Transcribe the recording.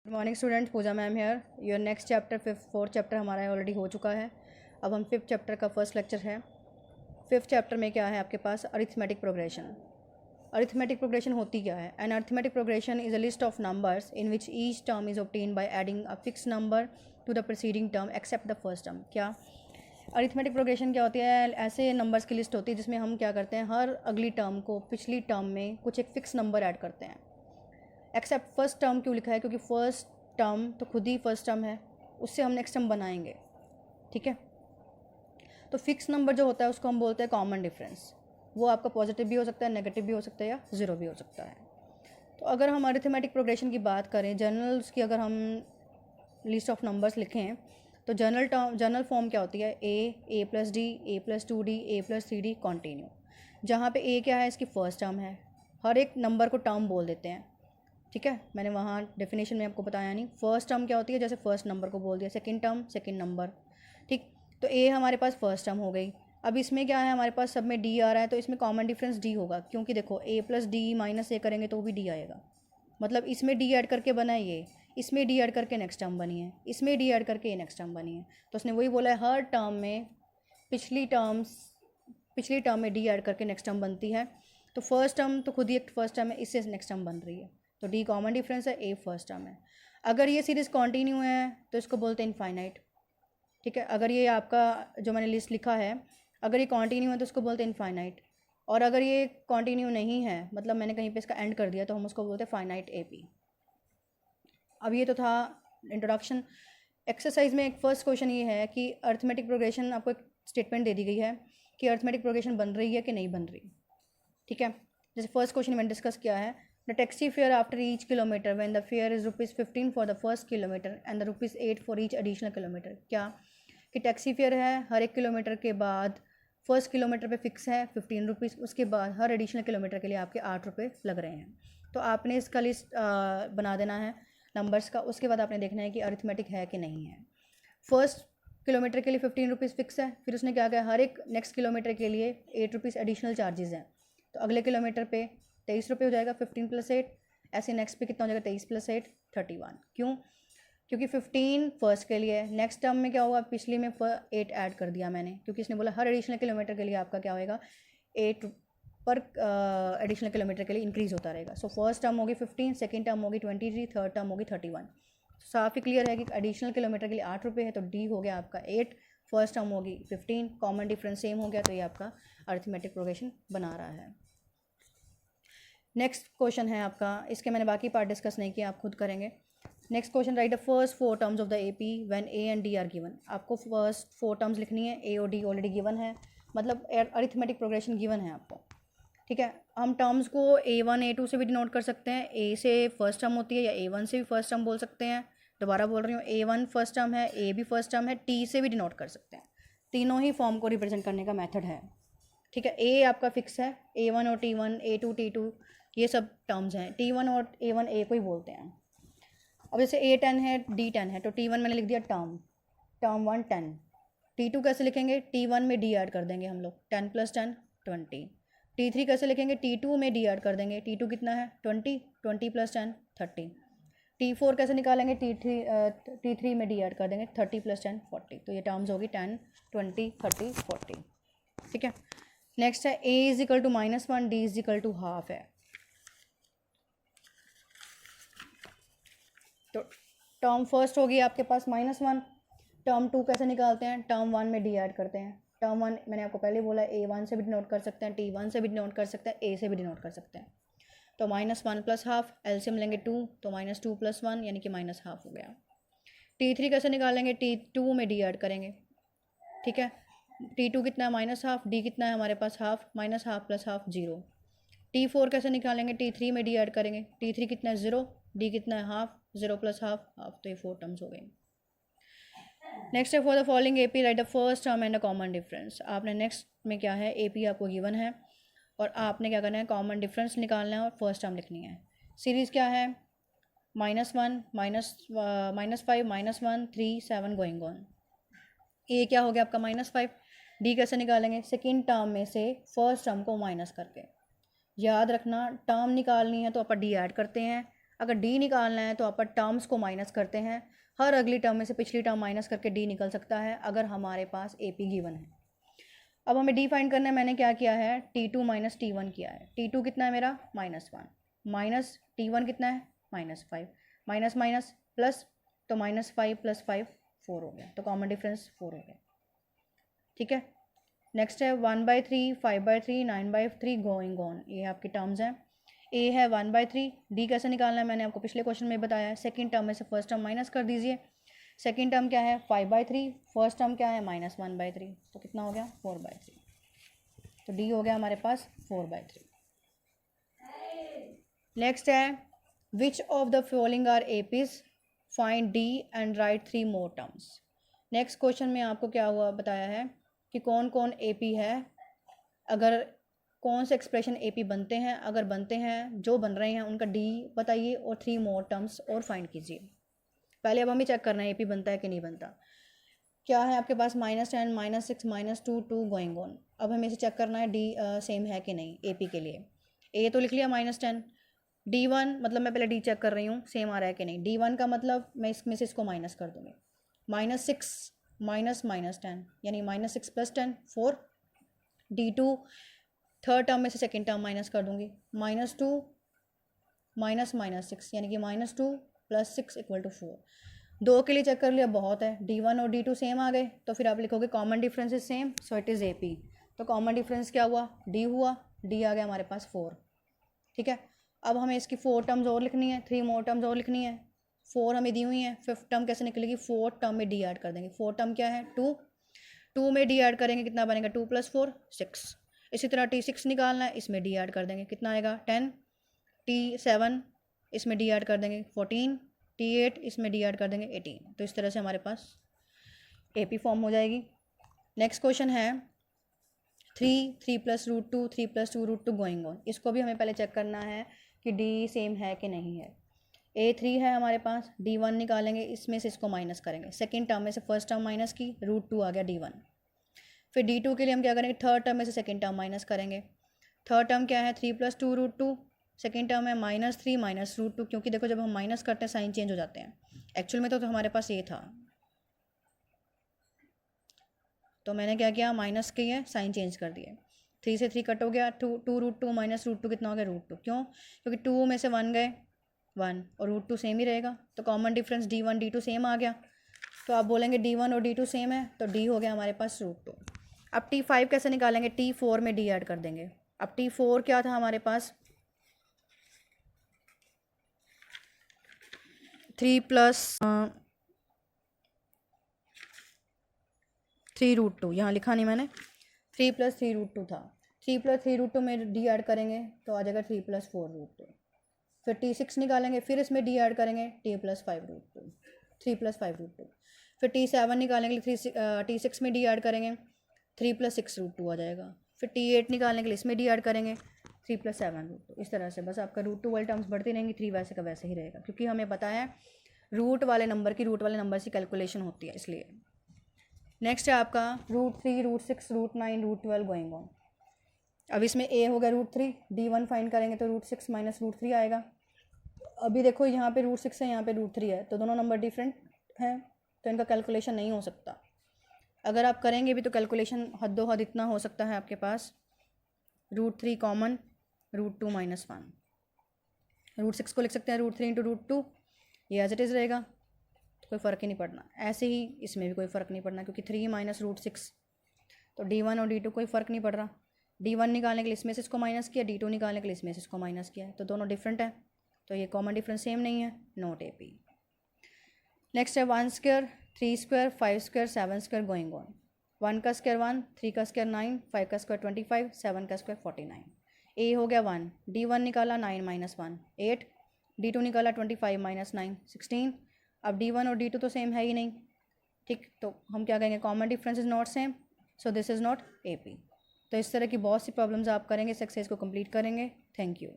Good morning student, Pooja ma'am here. Your next chapter fourth chapter हमारा already हो चुका है। अब हम फिफ्थ चैप्टर का फर्स्ट लेक्चर है। फिफ्थ चैप्टर में क्या है आपके पास? Arithmetic progression. अरिथमेटिक प्रोग्रेशन होती क्या है? An arithmetic progression is a list of numbers in which each term is obtain by adding a fix number to the preceding term except the first term. क्या arithmetic progression क्या होती है? ऐसे numbers की list होती है जिसमें हम क्या करते हैं, हर अगली टर्म को पिछली टर्म में कुछ एक फ़िक्स नंबर ऐड करते हैं। एक्सेप्ट फर्स्ट टर्म क्यों लिखा है? क्योंकि फर्स्ट टर्म तो खुद ही फर्स्ट टर्म है, उससे हम नेक्स्ट टर्म बनाएंगे। ठीक है, तो फिक्स नंबर जो होता है उसको हम बोलते हैं कॉमन डिफरेंस। वो आपका पॉजिटिव भी हो सकता है, नेगेटिव भी हो सकता है, या ज़ीरो भी हो सकता है। तो अगर हम अरिथमेटिक प्रोग्रेशन की बात करें, जनरल्स की अगर हम लिस्ट ऑफ नंबर्स लिखें तो जनरल फॉर्म क्या होती है? ए प्लस डी, ए प्लस टू डी, ए प्लस थ्री डी, कॉन्टीन्यू। जहाँ पे ए क्या है? इसकी फर्स्ट टर्म है। हर एक नंबर को टर्म बोल देते हैं। ठीक है, मैंने वहाँ डेफिनेशन में आपको बताया नहीं। फर्स्ट टर्म क्या होती है? जैसे फर्स्ट नंबर को बोल दिया, सेकंड टर्म सेकंड नंबर। ठीक, तो ए हमारे पास फर्स्ट टर्म हो गई। अब इसमें क्या है, हमारे पास सब में डी आ रहा है, तो इसमें कॉमन डिफरेंस डी होगा, क्योंकि देखो ए प्लस डी माइनस ए करेंगे तो भी डी आएगा। मतलब इसमें डी ऐड करके बना है ये, इसमें डी ऐड करके नेक्स्ट टर्म बनी है, इसमें डी ऐड करके ये नेक्स्ट टर्म बनी है। तो उसने वही बोला है, हर टर्म में पिछली टर्म में डी ऐड करके नेक्स्ट टर्म बनती है। तो फर्स्ट टर्म तो खुद ही एक फर्स्ट टर्म है, इससे नेक्स्ट टर्म बन रही है। तो डी कॉमन डिफरेंस है, ए फर्स्ट टर्म है। अगर ये सीरीज़ कॉन्टीन्यू है तो इसको बोलते हैं इनफाइनाइट। ठीक है, अगर ये आपका जो मैंने लिस्ट लिखा है, अगर ये कॉन्टीन्यू है तो उसको बोलते हैं इनफाइनाइट। और अगर ये कॉन्टीन्यू नहीं है, मतलब मैंने कहीं पे इसका एंड कर दिया, तो हम उसको बोलते हैं फाइनाइट ए पी। अब ये तो था इंट्रोडक्शन। एक्सरसाइज में एक फर्स्ट क्वेश्चन ये है कि अरिथमेटिक प्रोग्रेशन, आपको एक स्टेटमेंट दे दी गई है कि अरिथमेटिक प्रोग्रेशन बन रही है कि नहीं बन रही। ठीक है, जैसे फर्स्ट क्वेश्चन मैंने डिस्कस किया है, the taxi fare after each kilometre when the fair is ₹15 for the first kilometre and the ₹8 for each additional kilometre. क्या कि टैक्सी फेयर है, हर एक किलोमीटर के बाद फर्स्ट किलोमीटर पे फिक्स है ₹15, उसके बाद हर एडिशनल किलोमीटर के लिए आपके ₹8 लग रहे हैं। तो आपने इसका लिस्ट बना देना है नंबर्स का। उसके बाद आपने देखना है कि अरिथमेटिक है कि नहीं है। फर्स्ट किलोमीटर के लिए ₹15 फिक्स है, फिर उसने क्या किया, हर एक नेक्स्ट किलोमीटर के लिए ₹8 एडिशनल चार्जेस हैं। तो अगले किलोमीटर पे ₹23 हो जाएगा, 15 + 8। ऐसे नेक्स्ट पे कितना हो जाएगा? 23 + 8 31। क्यों? क्योंकि 15 फर्स्ट के लिए, नेक्स्ट टर्म में क्या हुआ, पिछली में 8 ऐड कर दिया मैंने, क्योंकि इसने बोला हर एडिशनल किलोमीटर के लिए आपका क्या होएगा, 8 पर एडिशनल किलोमीटर के लिए इंक्रीज़ होता रहेगा। सो फर्स्ट टर्म होगी 15, सेकेंड टर्म होगी 23, थर्ड टर्म होगी 31। साफ ही क्लियर है कि एडिशनल किलोमीटर के लिए ₹8 है, तो डी हो गया आपका 8, फर्स्ट टर्म होगी 15, कॉमन डिफरेंस सेम हो गया, तो ये आपका अरिथमेटिक प्रोग्रेशन बना रहा है। नेक्स्ट क्वेश्चन है आपका, इसके मैंने बाकी पार्ट डिस्कस नहीं किया, आप खुद करेंगे। Next question, right the first 4 terms of the A P when A and D R given. आपको फर्स्ट 4 टर्म्स लिखनी है, ए और डी ऑलरेडी गिवन है, मतलब अरिथमेटिक प्रोग्रेशन गिवन है आपको। ठीक है, हम टर्म्स को A1 A2 से भी डिनोट कर सकते हैं, ए से फर्स्ट टर्म होती है, या A1 से भी फर्स्ट टर्म बोल सकते हैं। दोबारा बोल रही हूँ, A1 फर्स्ट टर्म है, ए भी फर्स्ट टर्म है, टी से भी डिनोट कर सकते हैं। तीनों ही फॉर्म को रिप्रेजेंट करने का मेथड है। ठीक है, ए आपका फिक्स है, A1 और T1, A2 T2 ये सब टर्म्स हैं। T1 और A1 ए को ही बोलते हैं। अब जैसे A10 है, D10 है, तो T1 मैंने लिख दिया टर्म 1 10। T2 कैसे लिखेंगे? T1 में D ऐड कर देंगे हम लोग, 10 + 10 20। T3 कैसे लिखेंगे? T2 में D ऐड कर देंगे, T2 कितना है 20, 20 + 10 30। T4 कैसे निकालेंगे? T3 में D ऐड कर देंगे, 30 + 10 40। तो ये टर्म्स होगी 10 20 30 40। ठीक है, नेक्स्ट है A = -1, D = ½ है। तो टर्म फर्स्ट होगी आपके पास -1। टर्म 2 कैसे निकालते हैं? टर्म 1 में डी ऐड करते हैं। टर्म 1 मैंने आपको पहले बोला, A1 से भी डिनोट कर सकते हैं, T1 से भी डिनोट कर सकते हैं, ए से भी डिनोट कर सकते हैं। तो -1 + ½ एलसीएम लेंगे 2, तो -2 + 1 यानी कि -½ हो गया। T3 कैसे निकालेंगे? T2 में डी ऐड करेंगे। ठीक है, T2 कितना है? -½ डी कितना है हमारे पास? ½ -½ + ½ 0। T4 कैसे निकालेंगे? T3 में डी ऐड करेंगे। T3 कितना है? 0, डी कितना है? ½ 0 + ½ तो ये 4 टर्म्स हो गई। नेक्स्ट है, for the following A P right the first term and the common difference. आपने नेक्स्ट में क्या है, ए पी आपको गिवन है और आपने क्या करना है, कॉमन डिफरेंस निकालना है और फर्स्ट टर्म लिखनी है। सीरीज़ क्या है? -1 -5 -1 3 7 गोइंग ऑन। ए क्या हो गया आपका? -5। डी कैसे निकालेंगे? सेकेंड टर्म में से फर्स्ट टर्म को माइनस करके। याद रखना, टर्म निकालनी है तो अपन डी ऐड करते हैं, अगर डी निकालना है तो अपन टर्म्स को माइनस करते हैं, हर अगली टर्म में से पिछली टर्म माइनस करके डी निकल सकता है अगर हमारे पास ए पी गिवन है। अब हमें डी फाइंड करना है, मैंने क्या किया है, T2 माइनस T1 किया है। T2 कितना है मेरा -1, माइनस T1 कितना है -5, माइनस माइनस प्लस, तो -5 + 5 4 हो गया, तो कॉमन डिफरेंस 4 हो गया। ठीक है, नेक्स्ट है 1/3, 5/3, 9/3 गोइंग ऑन, ये आपकी टर्म्स हैं। ए है 1/3, डी कैसे निकालना है मैंने आपको पिछले क्वेश्चन में बताया है। सेकेंड टर्म में से फर्स्ट टर्म माइनस कर दीजिए। सेकेंड टर्म क्या है 5/3, फर्स्ट टर्म क्या है -1/3, तो कितना हो गया 4/3, तो डी हो गया हमारे पास 4/3। नेक्स्ट है which of the following are APs, find d and write 3 more terms. Next question में आपको क्या हुआ बताया है कि कौन कौन एपी है, अगर कौन से एक्सप्रेशन एपी बनते हैं, अगर बनते हैं जो बन रहे हैं उनका डी बताइए और 3 मोर टर्म्स और फाइंड कीजिए। पहले अब हमें चेक करना है एपी बनता है कि नहीं बनता। क्या है आपके पास -10, -6, -2, 2 गोइंग ऑन। अब हमें इसे चेक करना है डी सेम है कि नहीं एपी के लिए। ए तो लिख लिया -10, D1 मतलब मैं पहले डी चेक कर रही हूँ सेम आ रहा है कि नहीं। D1 का मतलब मैं इसमें से इसको माइनस कर दूँगी, -6 -10 यानी -6 + 10 4। D2 थर्ड टर्म में से सेकेंड टर्म माइनस कर दूँगी, -2 -6 यानी कि -2 + 6 = 4। दो के लिए चेक कर लिया बहुत है, D1 और D2 सेम आ गए, तो फिर आप लिखोगे common difference is same, so it is AP। तो कॉमन डिफरेंस क्या हुआ, D हुआ, D आ गया हमारे पास 4। ठीक है, अब हमें इसकी 4 टर्म्स और लिखनी है, 3 मोर टर्म्स और लिखनी है। 4 हमें दी हुई हैं, 5th टर्म कैसे निकलेगी, 4th टर्म में D ऐड कर देंगे। 4th टर्म क्या है 2, 2 में D ऐड करेंगे कितना बनेगा 2 + 4 6। इसी तरह T6 निकालना है, इसमें D ऐड कर देंगे कितना आएगा 10, T7 इसमें D ऐड कर देंगे 14, T8 इसमें D ऐड कर देंगे 18। तो इस तरह से हमारे पास AP फॉर्म हो जाएगी। नेक्स्ट क्वेश्चन है 3 + √2, 3 + 2 √2 गोइंग ऑन। इसको भी हमें पहले चेक करना है कि D सेम है कि नहीं है। A3 है हमारे पास, D1 निकालेंगे, इसमें से इसको माइनस करेंगे। सेकेंड टर्म में से फर्स्ट टर्म माइनस की, √2 आ गया D1। फिर D2 के लिए हम क्या करेंगे, थर्ड टर्म में से सेकेंड टर्म माइनस करेंगे। थर्ड टर्म क्या है 3 + 2 √2, सेकेंड टर्म है -3 -√2, क्योंकि देखो जब हम माइनस करते हैं साइन चेंज हो जाते हैं। एक्चुअल में तो हमारे पास ये था, तो मैंने क्या किया माइनस किया साइन चेंज कर दिए। 3 से 3 कट हो गया, 2 √2 -√2 कितना हो गया √2। क्यों, क्योंकि 2 में से 1 गए 1 और √2 सेम ही रहेगा, तो common difference D1 D2 same आ गया। तो आप बोलेंगे D1 और D2 सेम है, तो D हो गया हमारे पास √2। अब T5 कैसे निकालेंगे, T4 में D ऐड कर देंगे। अब T4 क्या था हमारे पास 3 + 3 √2, यहाँ लिखा नहीं मैंने, 3 + 3 √2 था। 3 + 3 √2 में D ऐड करेंगे तो आ जाएगा 3 + 4 √2। फिर T6 निकालेंगे, फिर इसमें D ऐड करेंगे T + 5 √2, 3 + 5 √2। फिर T7 निकालने के लिए T6 में D ऐड करेंगे 3 + 6 √2 आ जाएगा। फिर T8 निकालने के लिए इसमें D ऐड करेंगे 3 + 7 √2। इस तरह से बस आपका √2 वाली टर्म्स बढ़ती रहेंगी, 3 वैसे का वैसे ही रहेगा, क्योंकि हमें पता है रूट वाले नंबर से कैलकुलेशन होती है इसलिए। नेक्स्ट है आपका √3 √6 √9 √12 गोइंग ऑन। अब इसमें A हो गया √3, D1 फाइंड करेंगे तो √6 - √3 आएगा। अभी देखो यहाँ पे √6 है, यहाँ पे √3 है, तो दोनों नंबर डिफरेंट हैं, तो इनका कैलकुलेशन नहीं हो सकता। अगर आप करेंगे भी तो कैलकुलेशन हदो हद इतना हो सकता है आपके पास, √3 कॉमन, √2 - 1, √6 को लिख सकते हैं √3 × √2, ये एज इट इज़ रहेगा, तो कोई फ़र्क ही नहीं पड़ना। ऐसे ही इसमें भी कोई फ़र्क नहीं पड़ना, क्योंकि 3 - √6, तो D1 और D2 कोई फ़र्क नहीं पड़ रहा। D1 निकालने के लिए इसमें से इसको माइनस किया, D2 निकालने के लिए इसमें से इसको माइनस किया, तो दोनों डिफरेंट है, तो ये कॉमन डिफरेंस सेम नहीं है, नॉट AP। नेक्स्ट है 1 square 3 square 5 square 7 square going on. 1 का स्क्वायर 1, 3 का स्क्वायर 9, 5 का स्क्वायर 25, 7 का स्क्वायर 49। A हो गया 1, D1 निकाला 9 - 1 8, D2 निकाला 25 - 9 16। अब D1 और D2 तो सेम है ही नहीं, ठीक, तो हम क्या कहेंगे common difference is not same, so this is not AP। तो इस तरह की बहुत सी प्रॉब्लम्स आप करेंगे, सक्सेस को कंप्लीट करेंगे। Thank you.